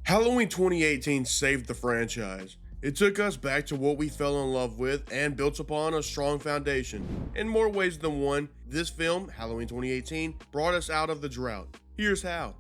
Halloween 2018 saved the franchise. It took us back to what we fell in love with and built upon a strong foundation. In more ways than one, this film, Halloween 2018, brought us out of the drought. Here's how.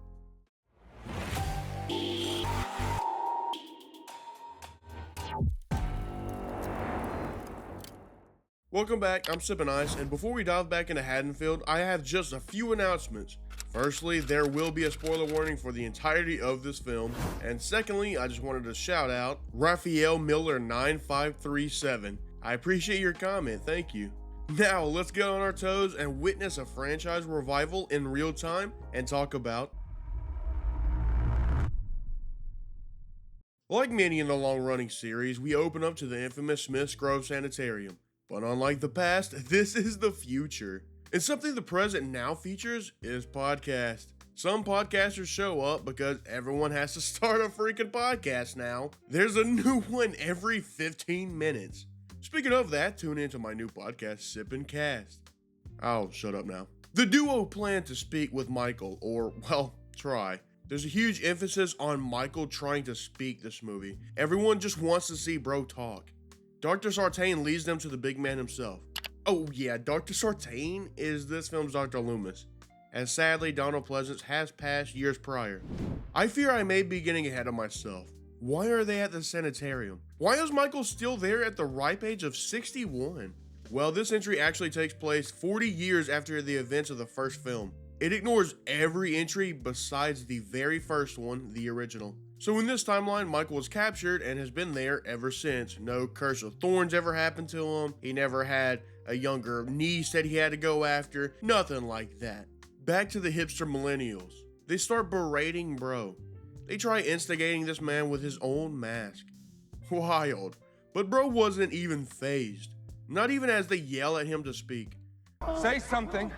Welcome back, I'm Sippin, and before we dive back into Haddonfield, I have just a few announcements. Firstly, there will be a spoiler warning for the entirety of this film, and secondly, I just wanted to shout out Raphael Miller 9537. I appreciate your comment, thank you. Now, let's get on our toes and witness a franchise revival in real time and talk about. Like many in the long-running series, we open up to the infamous Smith's Grove Sanitarium. But unlike the past, this is the future. And something the present now features is podcast. Some podcasters show up because everyone has to start a freaking podcast now. There's a new one every 15 minutes. Speaking of that, tune into my new podcast, Sippin Cast. Oh, shut up now. The duo plan to speak with Michael, or, well, try. There's a huge emphasis on Michael trying to speak this movie. Everyone just wants to see bro talk. Dr. Sartain leads them to the big man himself. Oh yeah, Dr. Sartain is this film's Dr. Loomis, as sadly Donald Pleasance has passed years prior. I fear I may be getting ahead of myself. Why are they at the sanitarium? Why is Michael still there at the ripe age of 61? Well, this entry actually takes place 40 years after the events of the first film. It ignores every entry besides the very first one, the original. So in this timeline, Michael was captured and has been there ever since. No Curse of Thorns ever happened to him. He never had a younger niece that he had to go after. Nothing like that. Back to the hipster millennials. They start berating bro. They try instigating this man with his own mask. Wild. But bro wasn't even fazed. Not even as they yell at him to speak. Say something.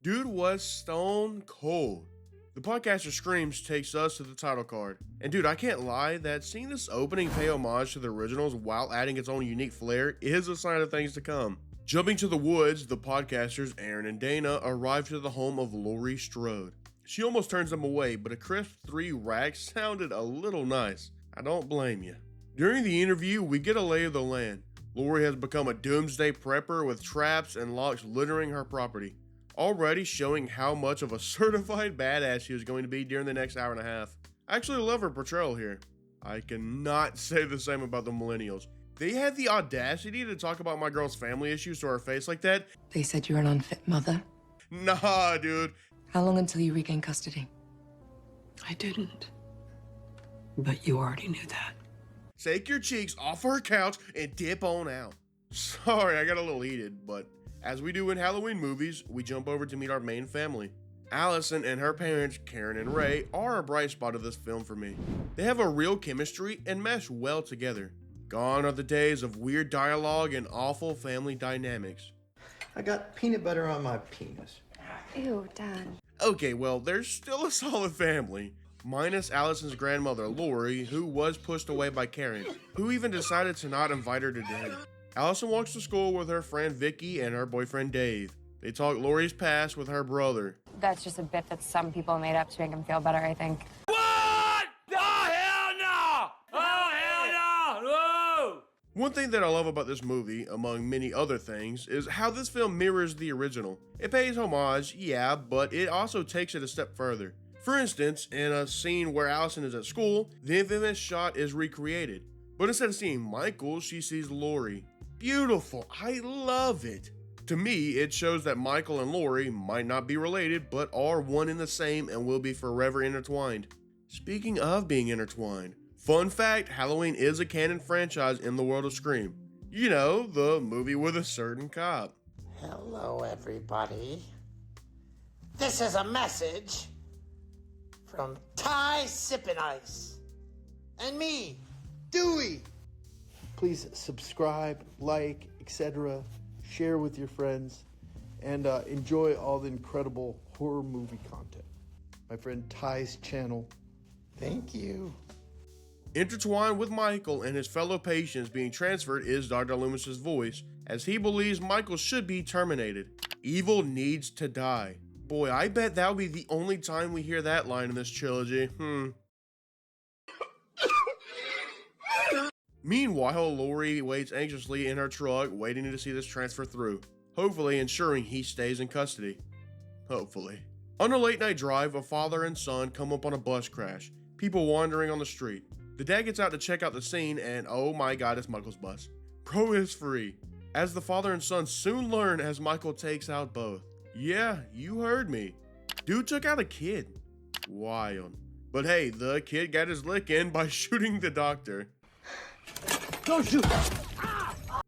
Dude was stone cold. The podcaster screams takes us to the title card. And dude, I can't lie that seeing this opening pay homage to the originals while adding its own unique flair is a sign of things to come. Jumping to the woods, the podcasters Aaron and Dana arrive to the home of Laurie Strode. She almost turns them away, but a crisp 3 racks sounded a little nice. I don't blame you. During the interview, we get a lay of the land. Laurie has become a doomsday prepper with traps and locks littering her property, already showing how much of a certified badass she is going to be during the next hour and a half. I actually love her portrayal here. I cannot say the same about the millennials. They had the audacity to talk about my girl's family issues to her face like that. They said you're an unfit mother. Nah, dude. How long until you regain custody? I didn't. But you already knew that. Take your cheeks off her couch and dip on out. Sorry, I got a little heated, but as we do in Halloween movies, we jump over to meet our main family. Allison and her parents, Karen and Ray, are a bright spot of this film for me. They have a real chemistry and mesh well together. Gone are the days of weird dialogue and awful family dynamics. I got peanut butter on my penis. Ew, Dad. Okay, well, there's still a solid family. Minus Allison's grandmother, Laurie, who was pushed away by Karen, who even decided to not invite her to dinner. Allison walks to school with her friend Vicky and her boyfriend Dave. They talk Laurie's past with her brother. That's just a bit that some people made up to make him feel better, I think. What? Oh, hell no! Oh, hell no! No! One thing that I love about this movie, among many other things, is how this film mirrors the original. It pays homage, yeah, but it also takes it a step further. For instance, in a scene where Allison is at school, the infamous shot is recreated. But instead of seeing Michael, she sees Laurie. Beautiful, I love it. To me, it shows that Michael and Laurie might not be related, but are one and the same and will be forever intertwined. Speaking of being intertwined, fun fact, Halloween is a canon franchise in the world of Scream. You know, the movie with a certain cop. Hello, everybody. This is a message from Ty Sippin Ice and me, Dewey. Please subscribe, like, etc., share with your friends, and enjoy all the incredible horror movie content. My friend Ty's channel. Thank you. Intertwined with Michael and his fellow patients being transferred is Dr. Loomis's voice, as he believes Michael should be terminated. Evil needs to die. Boy, I bet that'll be the only time we hear that line in this trilogy. Meanwhile, Laurie waits anxiously in her truck, waiting to see this transfer through, hopefully ensuring he stays in custody. Hopefully. On a late night drive, a father and son come up on a bus crash, people wandering on the street. The dad gets out to check out the scene, and oh my god, it's Michael's bus. Bro is free, as the father and son soon learn as Michael takes out both. Yeah, you heard me. Dude took out a kid. Wild. But hey, the kid got his lick in by shooting the doctor. Don't shoot!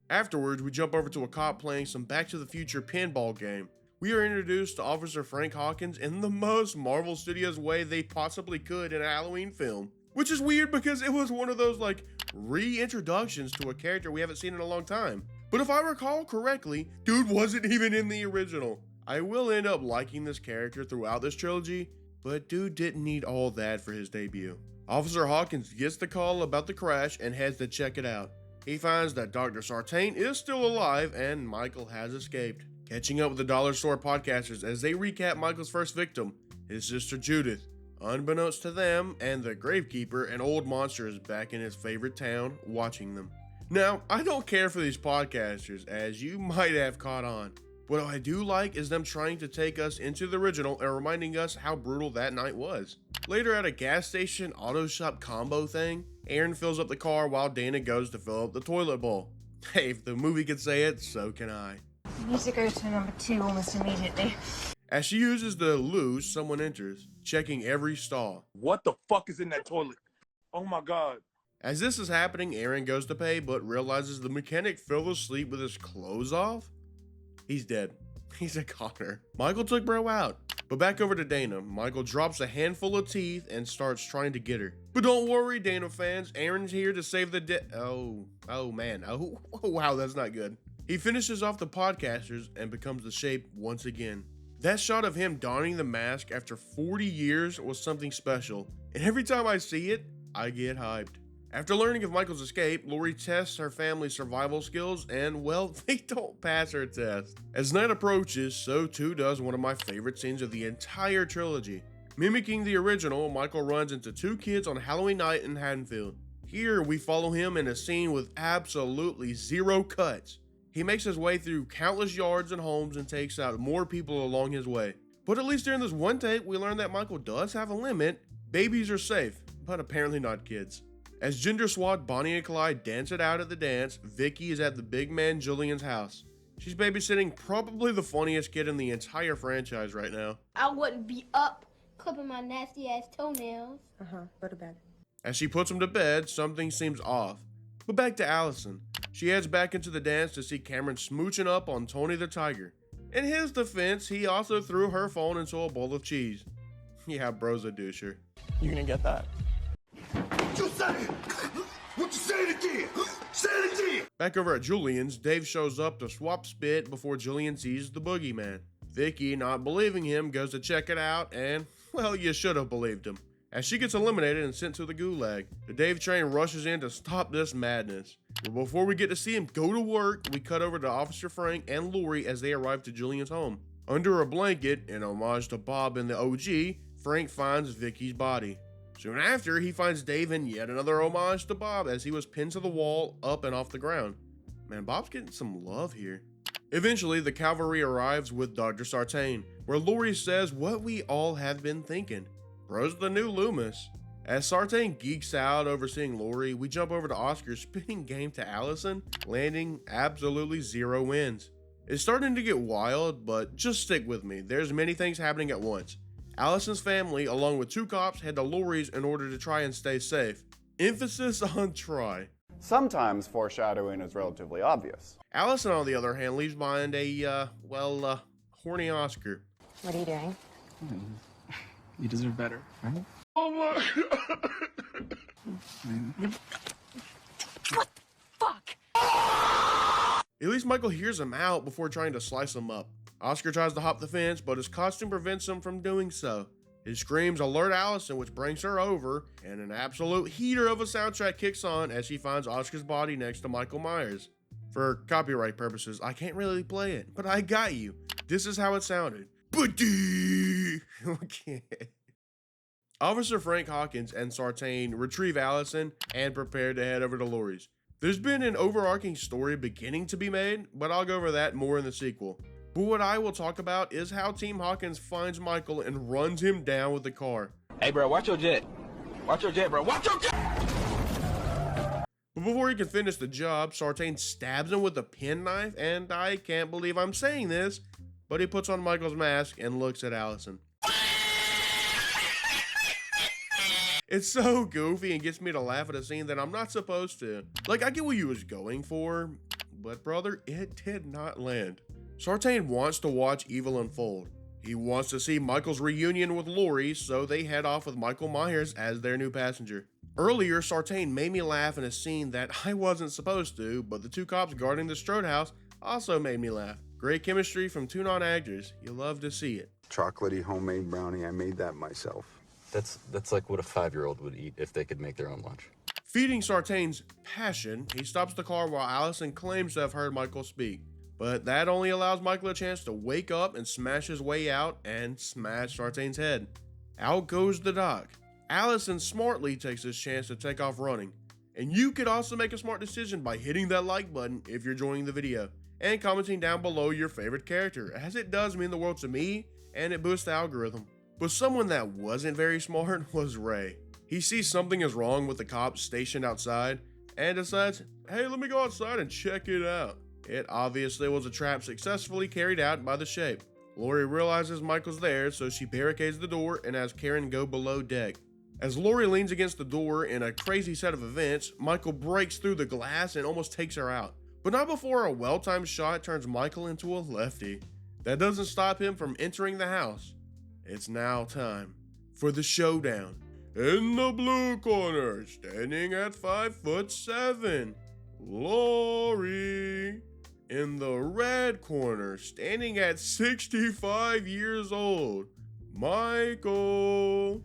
Afterwards, we jump over to a cop playing some Back to the Future pinball game. We are introduced to Officer Frank Hawkins in the most Marvel Studios way they possibly could in a Halloween film. Which is weird because it was one of those like reintroductions to a character we haven't seen in a long time. But if I recall correctly, dude wasn't even in the original. I will end up liking this character throughout this trilogy, but dude didn't need all that for his debut. Officer Hawkins gets the call about the crash and heads to check it out. He finds that Dr. Sartain is still alive and Michael has escaped. Catching up with the Dollar Store podcasters as they recap Michael's first victim, his sister Judith. Unbeknownst to them and the Gravekeeper, an old monster is back in his favorite town, watching them. Now, I don't care for these podcasters, as you might have caught on. What I do like is them trying to take us into the original and reminding us how brutal that night was. Later at a gas station auto shop combo thing, Aaron fills up the car while Dana goes to fill up the toilet bowl. Hey, if the movie can say it, so can I. We need to go to number 2 almost immediately. As she uses the loo, someone enters, checking every stall. What the fuck is in that toilet? Oh my god. As this is happening, Aaron goes to pay, but realizes the mechanic fell asleep with his clothes off. He's dead. He's a goner. Michael took bro out. But back over to Dana. Michael drops a handful of teeth and starts trying to get her. But don't worry, Dana fans. Aaron's here to save the day. Oh man. Oh, wow, that's not good. He finishes off the podcasters and becomes the shape once again. That shot of him donning the mask after 40 years was something special. And every time I see it, I get hyped. After learning of Michael's escape, Laurie tests her family's survival skills and, well, they don't pass her test. As night approaches, so too does one of my favorite scenes of the entire trilogy. Mimicking the original, Michael runs into 2 kids on Halloween night in Haddonfield. Here, we follow him in a scene with absolutely 0 cuts. He makes his way through countless yards and homes and takes out more people along his way. But at least during this one take, we learn that Michael does have a limit. Babies are safe, but apparently not kids. As gender swap Bonnie and Clyde dance it out at the dance, Vicky is at the big man Julian's house. She's babysitting probably the funniest kid in the entire franchise right now. I wouldn't be up clipping my nasty ass toenails. Go to bed. As she puts him to bed, something seems off. But back to Allison. She heads back into the dance to see Cameron smooching up on Tony the Tiger. In his defense, he also threw her phone into a bowl of cheese. Yeah, bro's a doucher. You gonna get that? What you say? What you say it again? Say it again! Back over at Julian's, Dave shows up to swap spit before Julian sees the boogeyman. Vicky, not believing him, goes to check it out and, well, you should have believed him. As she gets eliminated and sent to the gulag, the Dave train rushes in to stop this madness. But before we get to see him go to work, we cut over to Officer Frank and Laurie as they arrive to Julian's home. Under a blanket, in homage to Bob in the OG, Frank finds Vicky's body. Soon after, he finds Dave in yet another homage to Bob as he was pinned to the wall, up and off the ground. Man, Bob's getting some love here. Eventually, the cavalry arrives with Dr. Sartain, where Laurie says what we all have been thinking. Bro's the new Loomis. As Sartain geeks out over seeing Laurie, we jump over to Oscar spinning game to Allison, landing absolutely 0 wins. It's starting to get wild, but just stick with me. There's many things happening at once. Allison's family, along with 2 cops, head to Laurie's in order to try and stay safe. Emphasis on try. Sometimes foreshadowing is relatively obvious. Allison, on the other hand, leaves behind a, horny Oscar. What are you doing? You deserve better, right? Oh my God. What the fuck? At least Michael hears him out before trying to slice him up. Oscar tries to hop the fence, but his costume prevents him from doing so. His screams alert Allison, which brings her over, and an absolute heater of a soundtrack kicks on as she finds Oscar's body next to Michael Myers. For copyright purposes, I can't really play it, but I got you. This is how it sounded. Buddy! Okay. Officer Frank Hawkins and Sartain retrieve Allison and prepare to head over to Laurie's. There's been an overarching story beginning to be made, but I'll go over that more in the sequel. But what I will talk about is how Team Hawkins finds Michael and runs him down with the car. Hey, bro, watch your jet. Watch your jet, bro. Watch your jet! But before he can finish the job, Sartain stabs him with a penknife, and I can't believe I'm saying this, but he puts on Michael's mask and looks at Allison. It's so goofy and gets me to laugh at a scene that I'm not supposed to. Like, I get what you was going for, but brother, it did not land. Sartain wants to watch evil unfold. He wants to see Michael's reunion with Laurie, so they head off with Michael Myers as their new passenger. Earlier, Sartain made me laugh in a scene that I wasn't supposed to, but the two cops guarding the Strode house also made me laugh. Great chemistry from two non-actors. You love to see it. Chocolatey homemade brownie, I made that myself. That's like what a 5-year-old would eat if they could make their own lunch. Feeding Sartain's passion, he stops the car while Allison claims to have heard Michael speak. But that only allows Michael a chance to wake up and smash his way out and smash Sartain's head. Out goes the doc. Allison smartly takes this chance to take off running. And you could also make a smart decision by hitting that like button if you're enjoying the video, and commenting down below your favorite character, as it does mean the world to me and it boosts the algorithm. But someone that wasn't very smart was Ray. He sees something is wrong with the cops stationed outside and decides, hey, let me go outside and check it out. It obviously was a trap successfully carried out by the Shape. Laurie realizes Michael's there, so she barricades the door and has Karen go below deck. As Laurie leans against the door in a crazy set of events, Michael breaks through the glass and almost takes her out. But not before a well-timed shot turns Michael into a lefty. That doesn't stop him from entering the house. It's now time for the showdown. In the blue corner, standing at 5'7", Laurie. In the red corner, standing at 65 years old, Michael.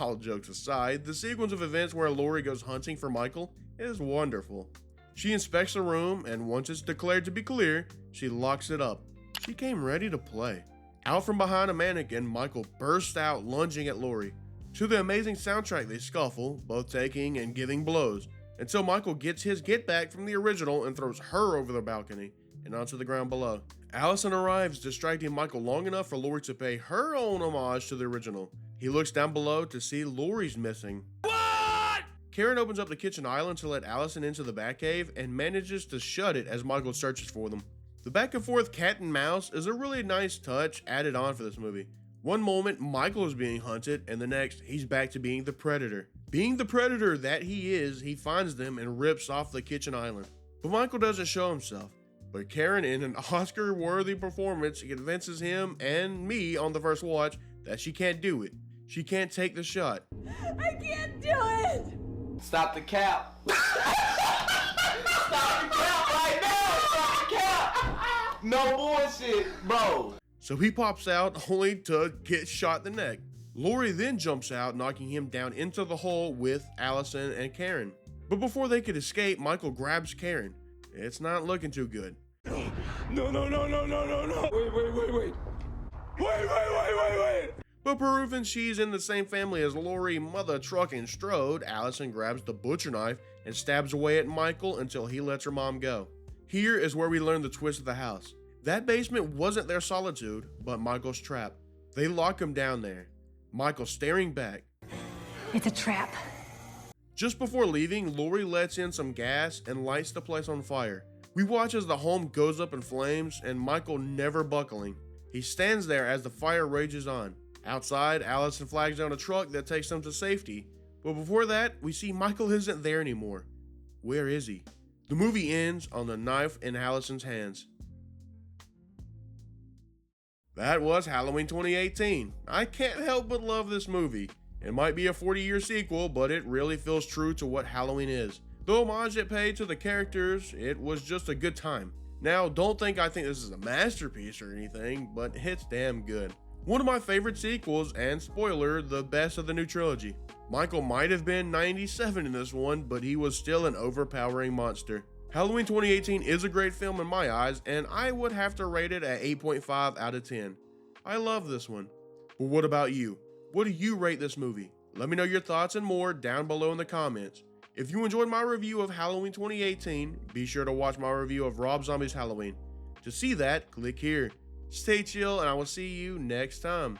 All jokes aside, the sequence of events where Laurie goes hunting for Michael is wonderful. She inspects the room, and once it's declared to be clear, she locks it up. She came ready to play. Out from behind a mannequin, Michael bursts out, lunging at Laurie. To the amazing soundtrack, they scuffle, both taking and giving blows, until Michael gets his get back from the original and throws her over the balcony and onto the ground below. Allison arrives, distracting Michael long enough for Laurie to pay her own homage to the original. He looks down below to see Laurie's missing. What? Karen opens up the kitchen island to let Allison into the Batcave and manages to shut it as Michael searches for them. The back and forth cat and mouse is a really nice touch added on for this movie. One moment, Michael is being hunted, and the next, he's back to being the predator. Being the predator that he is, he finds them and rips off the kitchen island. But Michael doesn't show himself. But Karen, in an Oscar-worthy performance, convinces him and me on the first watch that she can't do it. She can't take the shot. I can't do it! Stop the cap! Stop the cap right now! Stop the cap! No bullshit, bro! So he pops out only to get shot in the neck. Laurie then jumps out, knocking him down into the hole with Allison and Karen. But before they could escape, Michael grabs Karen. It's not looking too good. No. Wait. But proving she's in the same family as Laurie, mother trucking Strode, Allison grabs the butcher knife and stabs away at Michael until he lets her mom go. Here is where we learn the twist of the house. That basement wasn't their solitude, but Michael's trap. They lock him down there. Michael staring back. It's a trap. Just before leaving, Laurie lets in some gas and lights the place on fire. We watch as the home goes up in flames and Michael never buckling. He stands there as the fire rages on. Outside, Allison flags down a truck that takes them to safety. But before that, we see Michael isn't there anymore. Where is he? The movie ends on the knife in Allison's hands. That was Halloween 2018. I can't help but love this movie. It might be a 40-year sequel, but it really feels true to what Halloween is. The homage it paid to the characters, it was just a good time. Now, don't think I think this is a masterpiece or anything, but it's damn good. One of my favorite sequels, and spoiler, the best of the new trilogy. Michael might have been 97 in this one, but he was still an overpowering monster. Halloween 2018 is a great film in my eyes, and I would have to rate it at 8.5 out of 10. I love this one. But what about you? What do you rate this movie? Let me know your thoughts and more down below in the comments. If you enjoyed my review of Halloween 2018, be sure to watch my review of Rob Zombie's Halloween. To see that, click here. Stay chill, and I will see you next time.